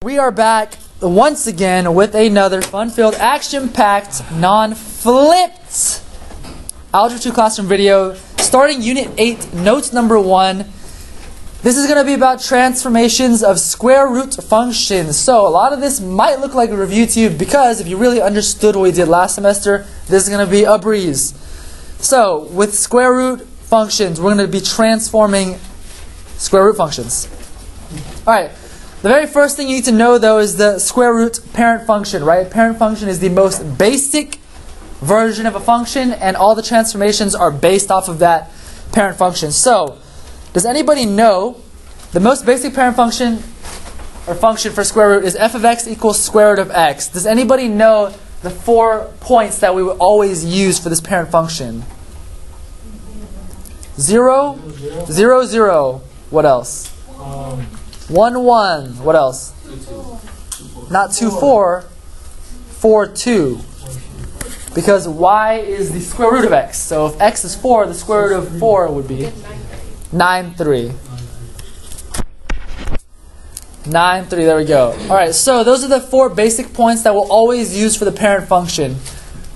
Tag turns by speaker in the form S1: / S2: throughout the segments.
S1: We are back once again with another fun-filled, action-packed, non-flipped Algebra 2 Classroom video, starting Unit 8, Note number 1. This is going to be about transformations of square root functions. So a lot of this might look like a review to you because if you really understood what we did last semester, this is going to be a breeze. So with square root functions, we're going to be transforming square root functions. Alright. The very first thing you need to know, though, is the square root parent function, right? Parent function is the most basic version of a function, and all the transformations are based off of that parent function. So, does anybody know the most basic parent function or function for square root is f of x equals square root of x? Does anybody know the 4 points that we would always use for this parent function? 0, 0, 0. What else? 1, 1. What else? 2, not 2, 4. 4, 2. Because y is the square root of x. So if x is 4, the square root of 4 would be 9, 3. 9, 3. There we go. Alright, so those are the 4 basic points that we'll always use for the parent function.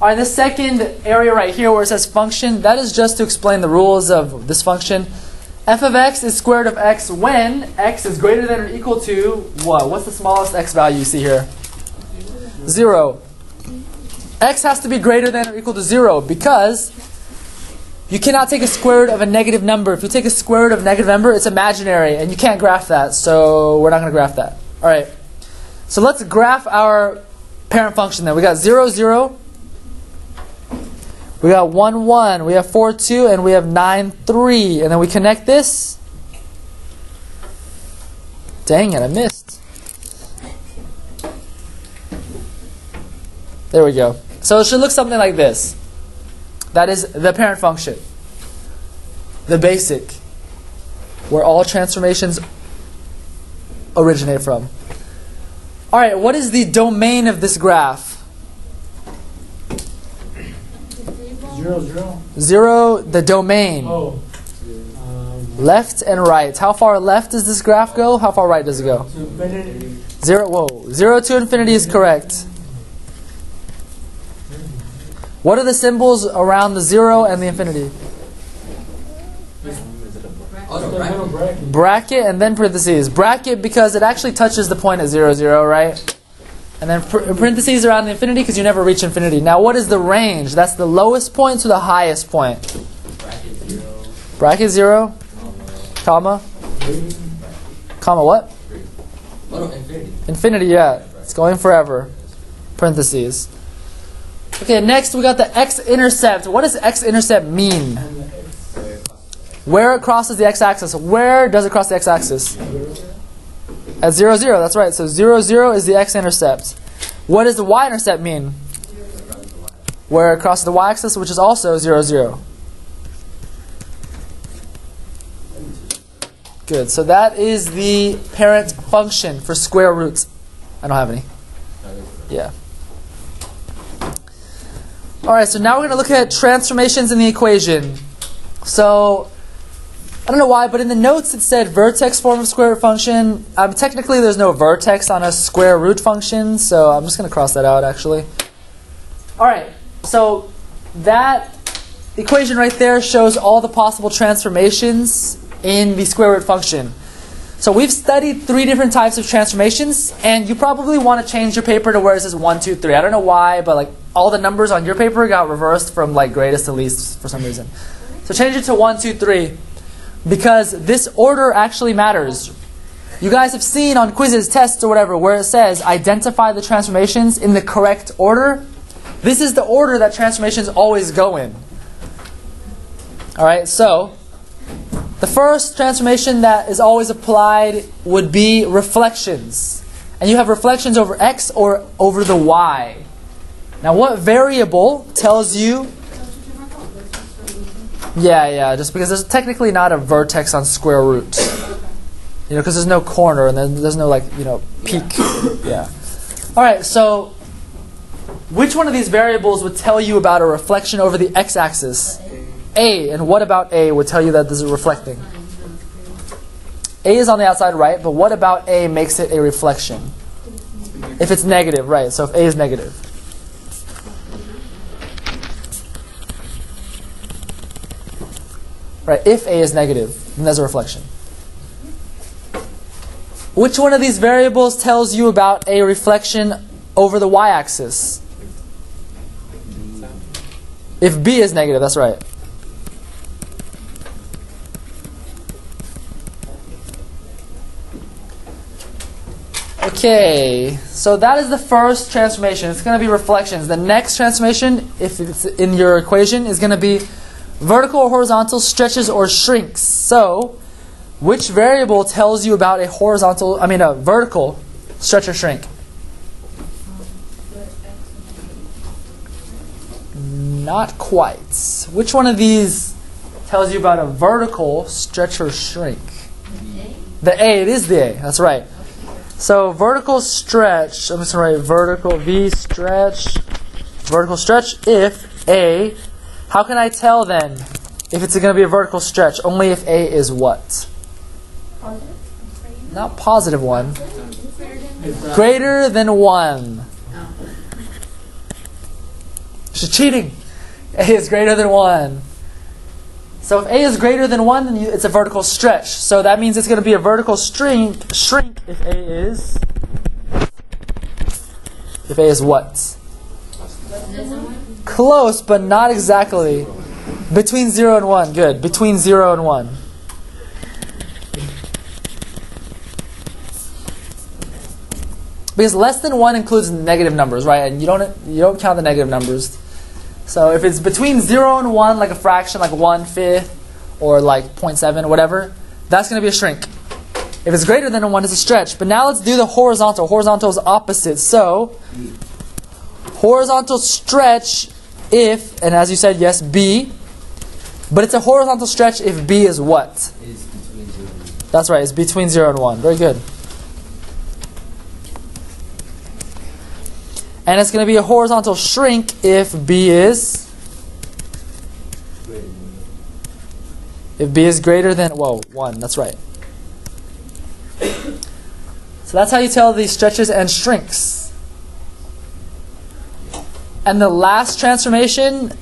S1: Alright, the second area right here where it says function, that is just to explain the rules of this function. F of x is square root of x when x is greater than or equal to what? What's the smallest x value you see here? 0. X has to be greater than or equal to 0 because you cannot take a square root of a negative number. If you take a square root of a negative number, it's imaginary and you can't graph that. So we're not going to graph that. Alright. So let's graph our parent function then. We got 0, 0. We got 1, 1, we have 4, 2, and we have 9, 3. And then we connect this. Dang it, I missed. There we go. So it should look something like this. That is the parent function. The basic. Where all transformations originate from. Alright, what is the domain of this graph?
S2: 0, 0.
S1: 0, the domain.
S2: Oh.
S1: Left and right. How far left does this graph go? How far right does it go?
S2: Infinity.
S1: 0 to infinity is correct. What are the symbols around the 0 and the infinity? Bracket and then parentheses. Bracket because it actually touches the point at 0, 0, right? And then parentheses around the infinity because you never reach infinity. Now what is the range? That's the lowest point to the highest point.
S3: Bracket 0.
S1: Bracket 0. Comma. Comma what?
S3: Oh, no, infinity.
S1: Infinity, yeah. It's going forever. Parentheses. Okay, next we got the x-intercept. What does x-intercept mean? Where it crosses the x-axis. Where does it cross the x-axis? At 0, 0, that's right. So 0, 0 is the x-intercept. What does the y-intercept mean? Where it crosses the y-axis, which is also 0, 0. Good. So that is the parent function for square roots. I don't have any. Yeah. Alright, so now we're going to look at transformations in the equation. So I don't know why, but in the notes it said vertex form of square root function. Technically there's no vertex on a square root function, so I'm just going to cross that out actually. Alright, so that equation right there shows all the possible transformations in the square root function. So we've studied 3 different types of transformations, and you probably want to change your paper to where it says 1, 2, 3. I don't know why, but like all the numbers on your paper got reversed from like greatest to least for some reason. So change it to 1, 2, 3. Because this order actually matters. You guys have seen on quizzes, tests, or whatever, where it says identify the transformations in the correct order. This is the order that transformations always go in. Alright, so the first transformation that is always applied would be reflections. And you have reflections over x or over the y. Now what variable tells you... Yeah, just because there's technically not a vertex on square root. You know, because there's no corner and then there's no peak. Yeah. Alright, so which one of these variables would tell you about a reflection over the x-axis? A. And what about A would tell you that this is reflecting? A is on the outside right, but what about A makes it a reflection? If it's negative, right. So if A is negative. Right, if A is negative, then there's a reflection. Which one of these variables tells you about a reflection over the y-axis? If B is negative, that's right. Okay, so that is the first transformation. It's going to be reflections. The next transformation, if it's in your equation, is going to be vertical or horizontal, stretches or shrinks. So, which variable tells you about a vertical stretch or shrink? Not quite. Which one of these tells you about a vertical stretch or shrink? The A, it is the A, that's right. So vertical stretch, I'm just going to write vertical V stretch, vertical stretch if A, how can I tell then if it's going to be a vertical stretch? Only if A is what?
S4: Positive?
S1: Not positive 1.
S4: Greater
S1: Greater than 1. She's cheating. A is greater than 1. So if A is greater than 1, then it's a vertical stretch. So that means it's going to be a vertical shrink if A is... If A is what? Close, but not exactly. Between 0 and 1. Good. Between 0 and 1. Because less than 1 includes negative numbers, right? And you don't count the negative numbers. So if it's between 0 and 1, like a fraction, like 1/5, or like 0.7, whatever, that's going to be a shrink. If it's greater than a 1, it's a stretch. But now let's do the horizontal. Horizontal is opposite. So, horizontal stretch if, and as you said, yes, B. But it's a horizontal stretch if B is what?
S3: Is between 0 and 1.
S1: That's right, it's between 0 and 1. Very good. And it's going to be a horizontal shrink if B is... If B is greater than, 1. That's right. So that's how you tell these stretches and shrinks. And the last transformation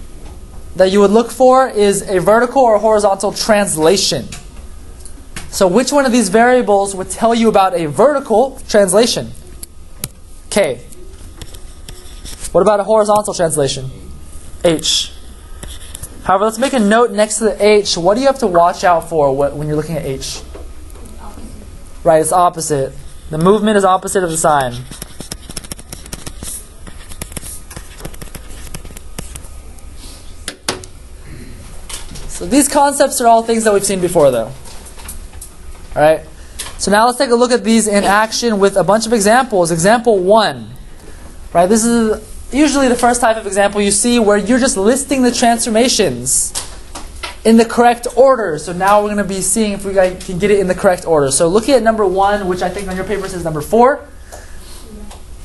S1: that you would look for is a vertical or horizontal translation. So which one of these variables would tell you about a vertical translation? K. What about a horizontal translation? H. However, let's make a note next to the H. What do you have to watch out for when you're looking at H? Right, it's opposite. The movement is opposite of the sign. So these concepts are all things that we've seen before, though. Alright? So now let's take a look at these in action with a bunch of examples. Example 1. Right, this is usually the first type of example you see where you're just listing the transformations in the correct order. So now we're going to be seeing if we can get it in the correct order. So looking at number 1, which I think on your paper says number 4.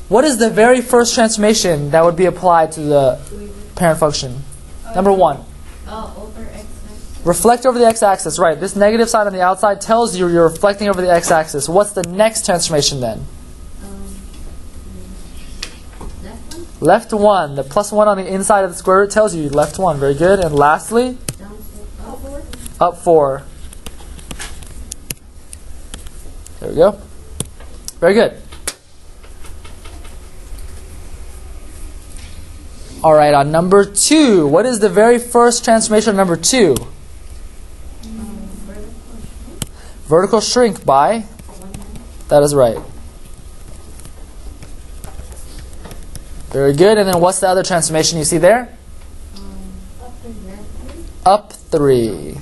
S1: What is the very first transformation that would be applied to the parent function? Number 1.
S4: over x-axis.
S1: Reflect over the x-axis. Right, this negative sign on the outside tells you you're reflecting over the x-axis. What's the next transformation then?
S4: Left one?
S1: Left 1. The plus 1 on the inside of the square root tells you left 1. Very good. And lastly,
S4: Down 4.
S1: up 4. There we go. Very good. All right, on number 2. What is the very first transformation of number 2? Vertical shrink by? That is right. Very good. And then what's the other transformation you see there? Up 3.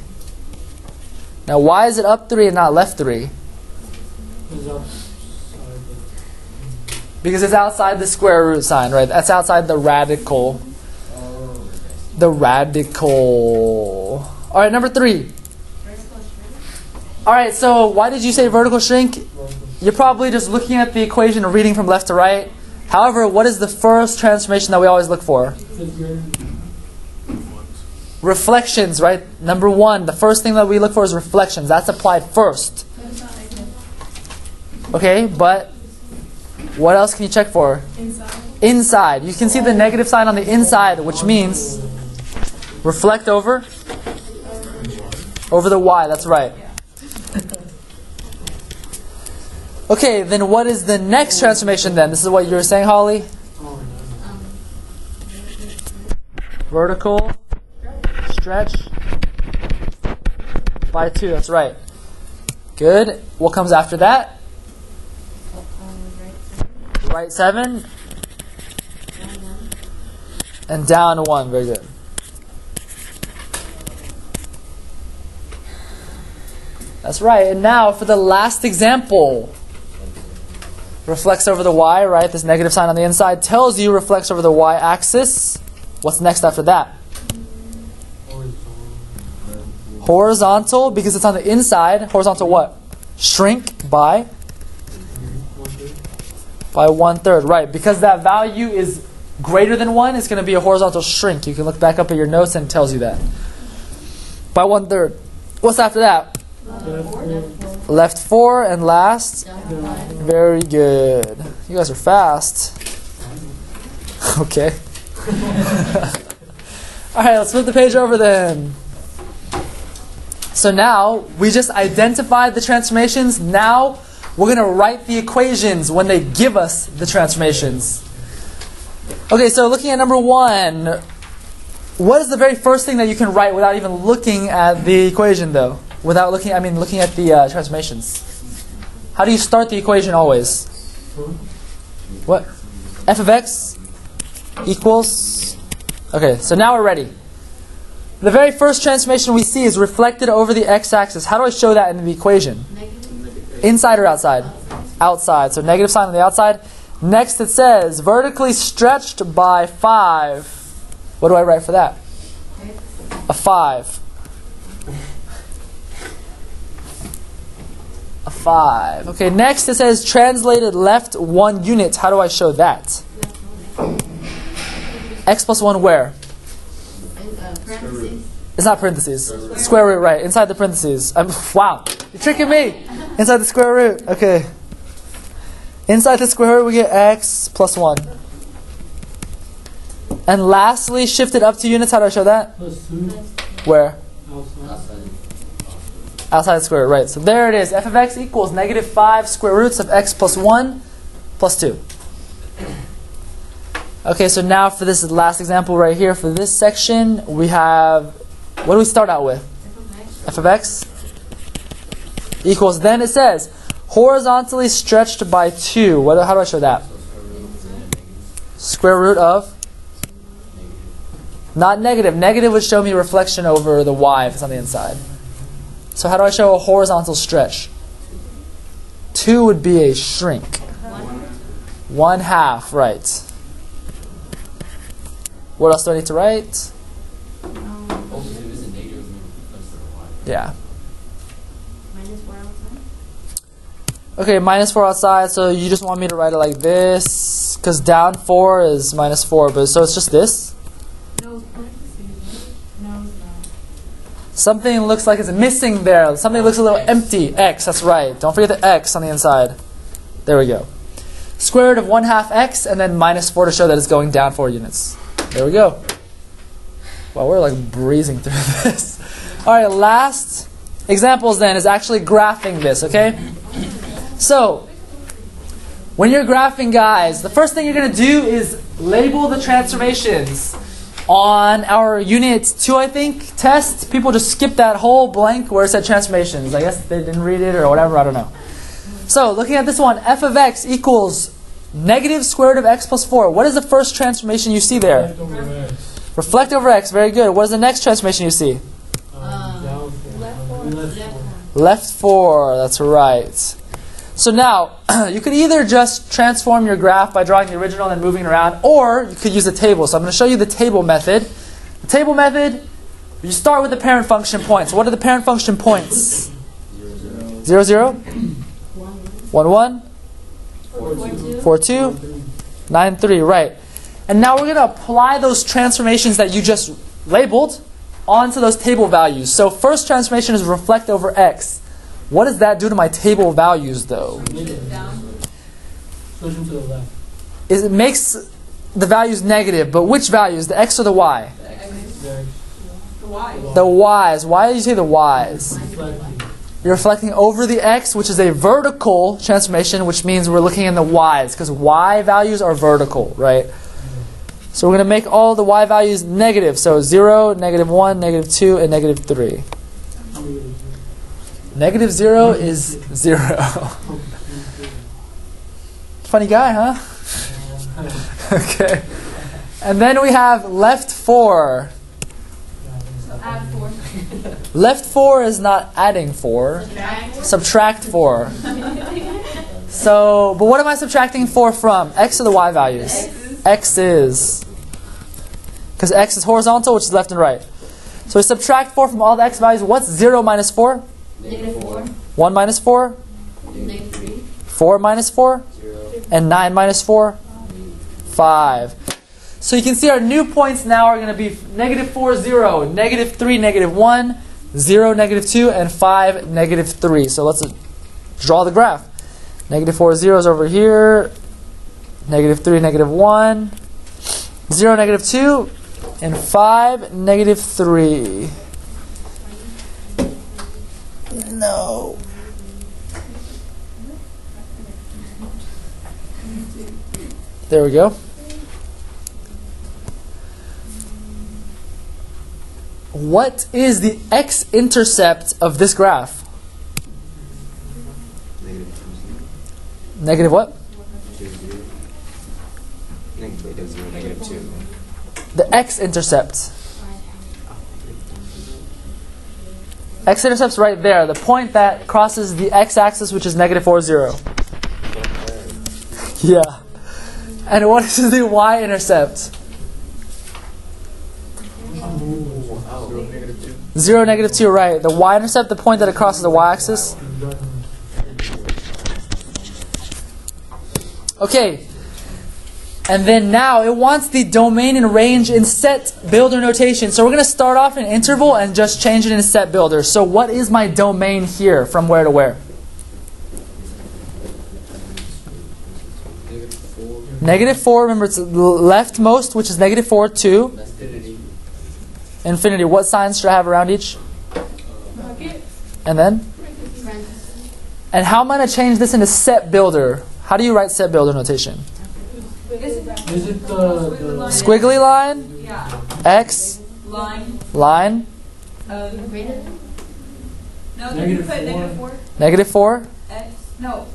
S1: Now why is it up 3 and not left 3? Because it's outside the square root sign, right? That's outside the radical. The radical. All right, number 3. All right, so why did you say vertical shrink? You're probably just looking at the equation and reading from left to right. However, what is the first transformation that we always look for? Reflections, right? Number 1, the first thing that we look for is reflections. That's applied first. Okay, but What else can you check for? Inside. You can see the negative sign on the inside, which means reflect over the y. That's right. Okay, then what is the next transformation then? This is what you were saying, Holly? Vertical stretch by 2. That's right. Good. What comes after that? Right 7. And down 1. Very good. That's right. And now for the last example. Reflects over the y, right? This negative sign on the inside tells you reflects over the y-axis. What's next after that? Horizontal, because it's on the inside. Horizontal what? Shrink by 1/3. Right, because that value is greater than 1, it's going to be a horizontal shrink. You can look back up at your notes and it tells you that. By 1/3. What's after that? Left 4 and last. Very good. You guys are fast. Okay. Alright, let's flip the page over then. So now, we just identified the transformations. Now, we're going to write the equations when they give us the transformations. Okay, so looking at number 1, what is the very first thing that you can write without even looking at the equation though? Without looking at the transformations. How do you start the equation always? What? F of x equals... Okay, so now we're ready. The very first transformation we see is reflected over the x-axis. How do I show that in the equation? Inside or outside? Outside. So negative sign on the outside. Next it says, vertically stretched by 5. What do I write for that? A 5. A 5. Okay, next it says, translated left 1 unit. How do I show that? X plus 1 where? It's not parentheses. Square root, right. Inside the parentheses. Wow. You're tricking me. Inside the square root. Okay. Inside the square root we get x plus 1. And lastly, shifted up 2 units. How do I show that?
S2: Plus 2.
S1: Where?
S2: Outside.
S1: Outside the square root, right. So there it is. F of x equals negative 5 square roots of x plus 1 plus 2. Okay, so now for this last example right here, for this section, we have, what do we start out with? F of x equals, then it says, horizontally stretched by 2. How do I show that? Square root of? Not negative. Negative would show me reflection over the y if it's on the inside. So how do I show a horizontal stretch? 2 would be a shrink. 1/2, right. What else do I need to write? Yeah. Okay, minus 4 outside, so you just want me to write it like this, because down 4 is minus 4, but so it's just this?
S4: No, parentheses. No, it's not.
S1: Something looks like it's missing there. Something looks a little empty. X, that's right. Don't forget the x on the inside. There we go. Square root of 1/2 x, and then minus 4 to show that it's going down 4 units. There we go. Wow, we're like breezing through this. All right, last examples then is actually graphing this, okay? So, when you're graphing, guys, the first thing you're going to do is label the transformations. On our Unit 2, I think, test, people just skip that whole blank where it said transformations. I guess they didn't read it or whatever, I don't know. So, looking at this one, f of x equals negative square root of x plus 4. What is the first transformation you see there? Reflect over x. Very good. What is the next transformation you see? Left 4. That's right. So now, you could either just transform your graph by drawing the original and moving it around, or you could use the table. So I'm going to show you the table method. The table method, you start with the parent function points. What are the parent function points? 0, 0. 1, 1. 4, 2. 9, 3. Right. And now we're going to apply those transformations that you just labeled onto those table values. So first transformation is reflect over x. What does that do to my table values, though?
S2: Pushing to the left.
S1: It makes the values negative, but which values? The x or the y?
S2: There.
S4: The Y.
S1: The y's. Why did you say the y's?
S2: Reflecting.
S1: You're reflecting over the x, which is a vertical transformation, which means we're looking in the y's, because y values are vertical, right? So we're going to make all the y values negative. So 0, -1, -2, and -3. -0 is 0. Funny guy, huh? Okay. And then we have left 4.
S4: Add 4.
S1: Left 4 is not adding 4. Subtract 4. So, but what am I subtracting 4 from? X or the y values? X is. Because x is horizontal, which is left and right. So we subtract 4 from all the x values. What's 0 minus 4?
S3: -4.
S1: 1 minus 4?
S4: -3.
S1: 4 minus 4?
S3: 0.
S1: And 9 minus 4? 5. So you can see our new points now are going to be -4, 0, -3, -1, 0, -2, and 5, -3. So let's draw the graph. -4, 0 is over here. -3, -1. 0, -2, and 5, -3. No. There we go. What is the x-intercept of this graph? Negative what?
S3: -2.
S1: The x-intercept. X-intercept's right there. The point that crosses the x-axis, which is -4, 0. Yeah. And what is the y-intercept? 0, -2, right. The y-intercept, the point that it crosses the y-axis. Okay. And then now it wants the domain and range in set builder notation. So we're going to start off in interval and just change it in set builder. So what is my domain here from where to where? -4, remember it's leftmost, which is -4, 2. Infinity. What signs should I have around each?
S4: Bucket.
S1: And then? And how am I going to change this into set builder? How do you write set builder notation?
S2: Is it the
S1: Squiggly line,
S4: Yeah.
S1: X,
S4: Line.
S1: line,
S4: No, then you
S2: -4.
S4: put -4.
S1: -4,
S4: X. No.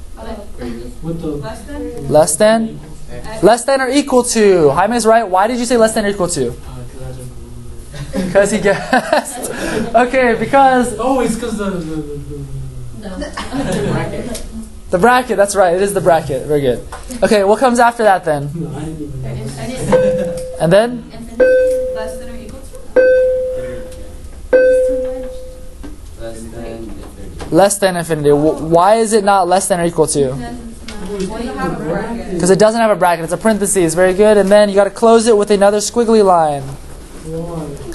S2: with the
S4: Less than.
S1: less than,
S4: X.
S1: less than or equal to. Hyman is right. Why did you say less than or equal to?
S2: 'cause I don't remember.
S1: Because he guessed. Okay, because
S2: Oh, it's because the
S1: the bracket, that's right. It is the bracket. Very good. Okay, what comes after that then?
S2: no, I didn't even know.
S1: And then?
S4: Less than or equal to.
S1: Less than infinity. Why is it not less than or equal to?
S4: Doesn't have a bracket.
S1: Because it doesn't have a bracket. It's a parentheses. Very good. And then you got to close it with another squiggly line.
S2: Why?
S4: What is the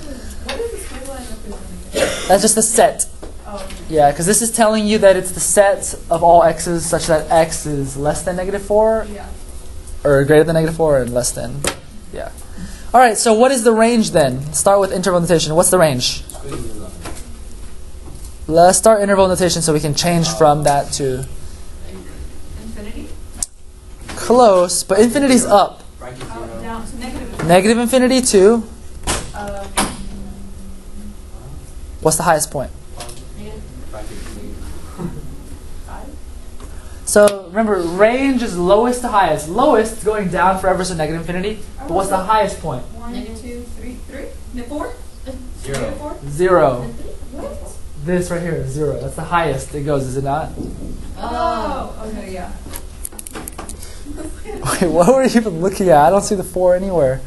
S4: squiggly line representing?
S1: That's just the set.
S4: Oh.
S1: Yeah, because this is telling you that it's the set of all x's such that x is less than -4
S4: Yeah.
S1: or greater than -4 and less than. Yeah. All right, so what is the range then? Start with interval notation. What's the range? Let's start interval notation so we can change from that to
S4: Infinity.
S1: close, but infinity's up.
S4: Down to negative.
S1: Negative infinity to
S4: Um,
S1: what's the highest point?
S4: 5.
S1: So remember, range is lowest to highest. Lowest is going down forever, so negative infinity. But what's the highest point?
S4: 1, 2, 3, 3. 4.
S3: 0.
S1: 0.
S4: What?
S1: This right here is 0. That's the highest it goes, is it not?
S4: Oh. Okay. Yeah.
S1: Wait, what were you even looking at? I don't see the 4 anywhere.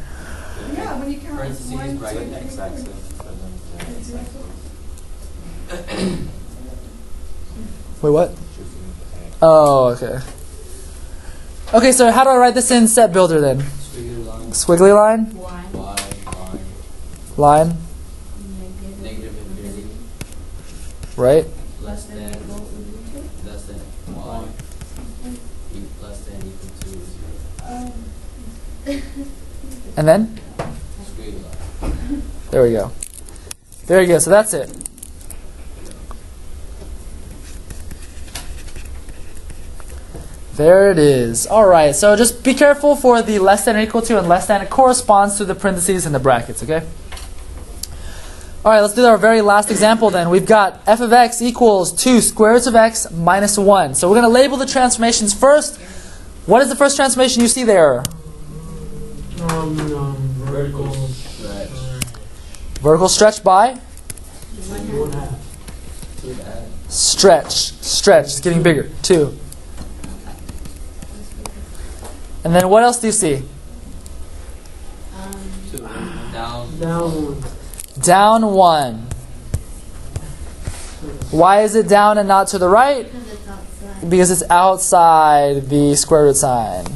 S4: Yeah. When you count
S3: Parentheses
S4: 1, 2,
S3: right
S4: 3,
S3: x-axis.
S4: 4.
S1: Wait, what? Oh, okay. Okay, so how do I write this in set builder then? Squiggly line?
S4: 1.
S1: Line?
S3: Negative infinity.
S1: Right?
S3: Less than. Less than 1. Less than equal to.
S1: And then?
S3: Squiggler.
S1: There we go. There you go. So that's it. There it is. All right. So just be careful for the less than or equal to and less than. It corresponds to the parentheses and the brackets, okay? All right, let's do our very last example then. We've got f of x equals 2 square roots of x minus 1. So we're going to label the transformations first. What is the first transformation you see there?
S2: Vertical
S3: Stretch.
S1: Vertical stretch by?
S2: 1/2.
S1: Stretch. Stretch. It's getting bigger. 2. And then what else do you see?
S3: 2. Down.
S2: Down 1.
S1: Down 1. Why is it down and not to the right?
S4: Because it's outside.
S1: Because it's outside the square root sign.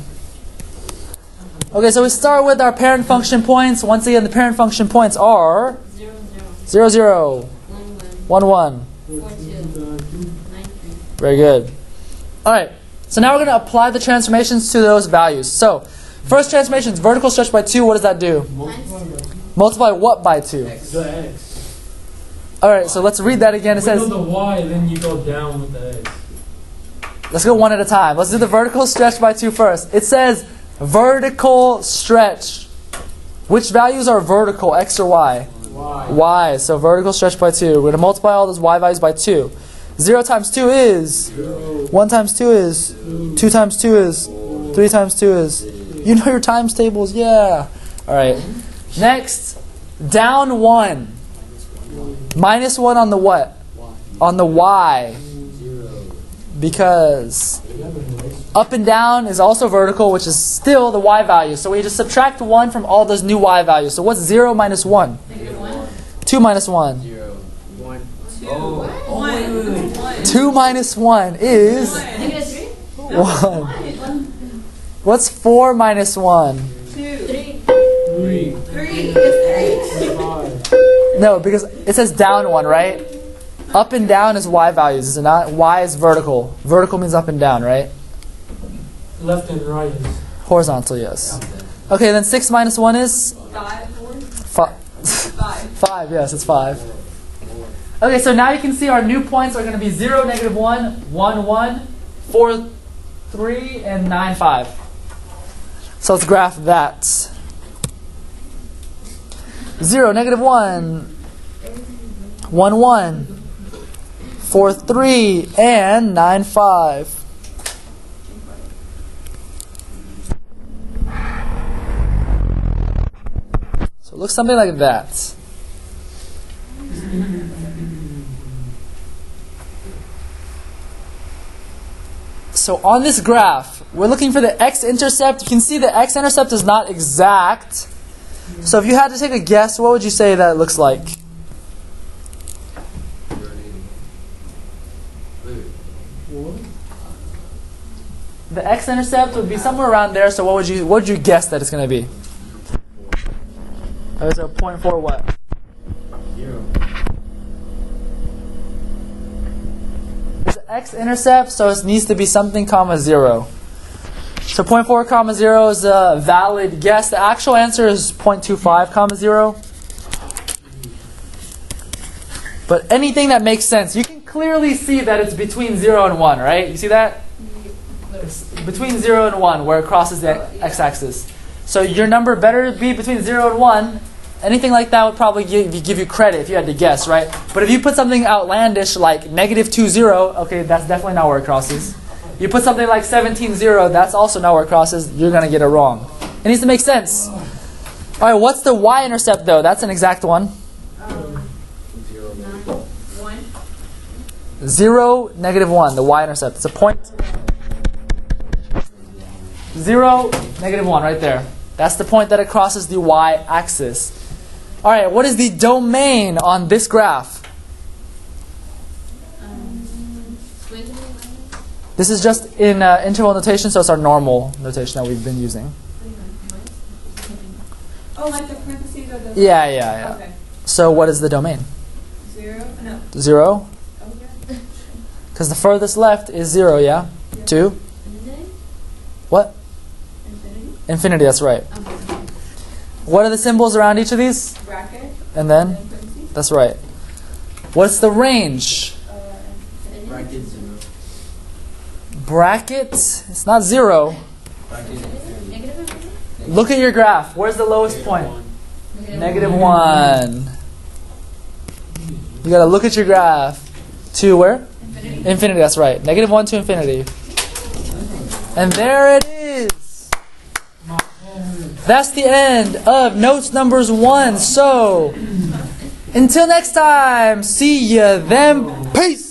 S1: Okay, so we start with our parent function points. Once again, the parent function points are
S4: 0, 0,
S1: 0, 0,
S4: 1, 1,
S1: 1, 1.
S4: 4, 2, 9, 3.
S1: Very good. All right, so now we're going to apply the transformations to those values. So, first transformation is vertical stretch by 2. What does that do? Multiply what by 2?
S3: X.
S2: The X.
S1: All right, so let's read that again. It
S2: We go
S1: says,
S2: the Y, then you go down with the X.
S1: let's go one at a time. Let's do the vertical stretch by 2 first. It says vertical stretch. Which values are vertical, x or y?
S2: Y.
S1: Y. So vertical stretch by 2. We're going to multiply all those y values by 2. 0 times 2 is?
S2: 0.
S1: 1 times 2 is? 2 times 2 is? 3 times 2 is? You know your times tables, yeah. All right. Next, down 1. Minus 1 on the what? On the y.
S3: 0.
S1: Because up and down is also vertical, which is still the y value. So we just subtract 1 from all those new y values. So what's 0 minus 1?
S4: Negative 1.
S1: 2 minus 1.
S3: 0. 1.
S4: 2.
S3: Oh.
S4: 1.
S1: 2 minus 1 is
S4: Negative 3.
S1: 1. What's 4 minus 1?
S4: 2. 3.
S3: 3.
S4: 3. It's 3.
S2: 5.
S1: No, because it says down 1, right? Up and down is y values, is it not? Y is vertical. Vertical means up and down, right?
S2: Left and right is
S1: Horizontal, yes. Okay, then 6 minus 1 is?
S4: 5.
S1: 5. 5, yes, it's 5. Okay, so now you can see our new points are going to be 0, negative 1, 1, 1, 4, 3, and 9, 5. So let's graph that. 0, negative 1, 1, 1, 4, 3, and 9, 5. So it looks something like that. So on this graph, we're looking for the x-intercept. You can see the x-intercept is not exact. So if you had to take a guess, what would you say that it looks like? The x-intercept would be somewhere around there. So what would you guess that it's going to be? Oh, so 0.4 what?
S3: 0.
S1: It's an x-intercept, so it needs to be something comma 0. So 0.4 comma 0 is a valid guess. The actual answer is 0.25 comma 0. But anything that makes sense, you can clearly see that it's between 0 and 1, right? You see that? It's between 0 and 1 where it crosses the x-axis. So your number better be between 0 and 1. Anything like that would probably give you credit if you had to guess, right? But if you put something outlandish like negative 2, 0, okay, that's definitely not where it crosses. You put something like 17, 0, that's also not where it crosses. You're going to get it wrong. It needs to make sense. All right, what's the y-intercept, though? That's an exact one.
S4: 1.
S1: 0, negative 1, the y-intercept. It's a point. 0, negative 1, right there. That's the point that it crosses the y-axis. All right, what is the domain on this graph? This is just in interval notation, so it's our normal notation that we've been using.
S4: Oh, like the parentheses or the...
S1: Yeah.
S4: Okay.
S1: So what is the domain?
S4: 0? No.
S1: 0?
S4: Over there?
S1: Because the furthest left is 0, yeah? 2?
S4: Infinity?
S1: What?
S4: Infinity?
S1: Infinity, that's right.
S4: Okay.
S1: What are the symbols around each of these?
S4: Bracket.
S1: And then?
S4: And parentheses.
S1: That's right. What's the range?
S4: Infinity.
S3: Bracket 0.
S1: Bracket, it's not 0.
S3: Bracket infinity.
S4: Negative infinity.
S1: Look at your graph. Where's the lowest point? Negative 1. You gotta look at your graph. To where?
S4: Infinity.
S1: Infinity, that's right. Negative 1 to infinity. And there it is. That's the end of notes numbers 1. So, until next time, see ya then. Peace.